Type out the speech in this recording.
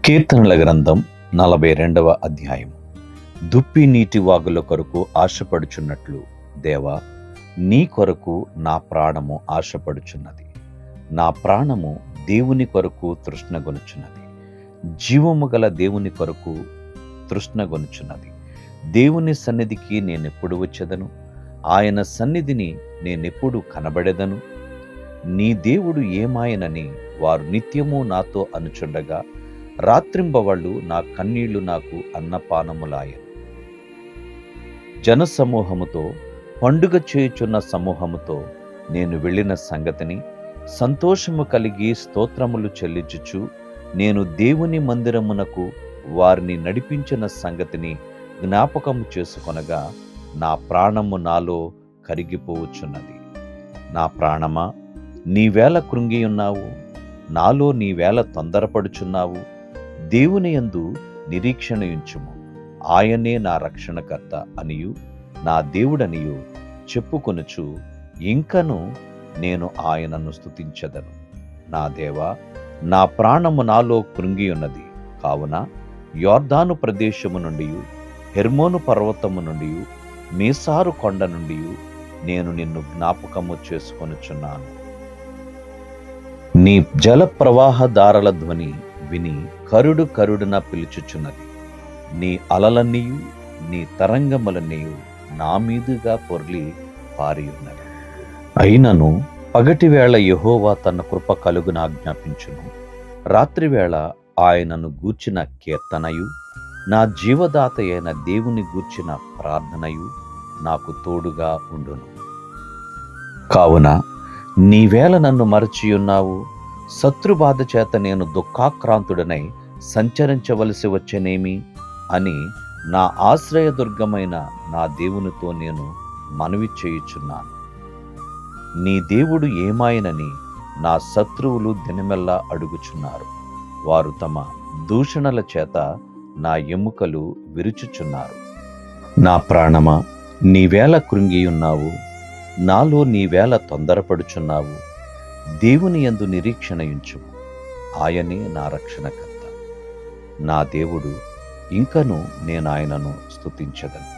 కీర్తనల గ్రంథం 42వ అధ్యాయం. దుప్పి నీటి వాగుల కొరకు ఆశపడుచున్నట్లు దేవా, నీ కొరకు నా ప్రాణము ఆశపడుచున్నది. నా ప్రాణము దేవుని కొరకు తృష్ణగొనుచున్నది, జీవము గల దేవుని కొరకు తృష్ణగొనుచున్నది. దేవుని సన్నిధికి నేనెప్పుడు వచ్చెదను? ఆయన సన్నిధిని నేనెప్పుడు కనబడెదను? నీ దేవుడు ఏమాయనని వారు నిత్యము నాతో అనుచుండగా, రాత్రింబవళ్ళు నా కన్నీళ్లు నాకు అన్నపానములాయెను. జనసమూహముతో, పండుగ చేయుచున్న సమూహముతో నేను వెళ్ళిన సంగతిని, సంతోషము కలిగి స్తోత్రములు చెల్లించుచు నేను దేవుని మందిరమునకు వారిని నడిపించిన సంగతిని జ్ఞాపకము చేసుకొనగా, నా ప్రాణము నాలో కరిగిపోవచ్చున్నది. నా ప్రాణమా, నీవేళ కృంగియున్నావు? నాలో నీవేళ తొందరపడుచున్నావు? దేవుని యందు నిరీక్షణ ఉంచుము. ఆయనే నా రక్షణకర్త అనియు నా దేవుడనియు చెప్పుకొనుచు ఇంకను నేను ఆయనను స్తుతించెదను. నా దేవా, నా ప్రాణము నాలో కృంగియున్నది కావున యొర్దాను ప్రదేశము నుండి, హెర్మోను పర్వతము నుండి, మీసారు కొండ నుండి నేను నిన్ను జ్ఞాపకము చేసుకొనుచున్నాను. నీ జల ప్రవాహ దారల ధ్వని విని కరుడు కరుడున పిలుచుచున్నది. నీ అలలన్నీయు నీ తరంగములన్నీయు నా మీదుగా పొర్లి పారియున్నవి. అయినను పగటివేళ యెహోవా తన కృప కలుగున ఆజ్ఞాపించును. రాత్రివేళ ఆయనను గూర్చిన కీర్తనయు, నా జీవదాత అయిన దేవుని గూర్చిన ప్రార్థనయు నాకు తోడుగా ఉండును. కావున నీవేళ నన్ను మరచియున్నావు? శత్రుబాధ చేత నేను దుఃఖాక్రాంతుడనై సంచరించవలసి వచ్చేనేమి అని నా ఆశ్రయదుర్గమైన నా దేవునితో నేను మనవి చేయుచున్నాను. నీ దేవుడు ఏమాయనని నా శత్రువులు దినమెల్లా అడుగుచున్నారు. వారు తమ దూషణల చేత నా ఎముకలు విరుచుచున్నారు. నా ప్రాణమా, నీవేళ కృంగియున్నావు? నాలో నీవేళ తొందరపడుచున్నావు? దేవుని యందు నిరీక్షణ ఉంచుము. ఆయనే నా రక్షణకర్త, నా దేవుడు. ఇంకను నేను ఆయనను స్తుతించెదను.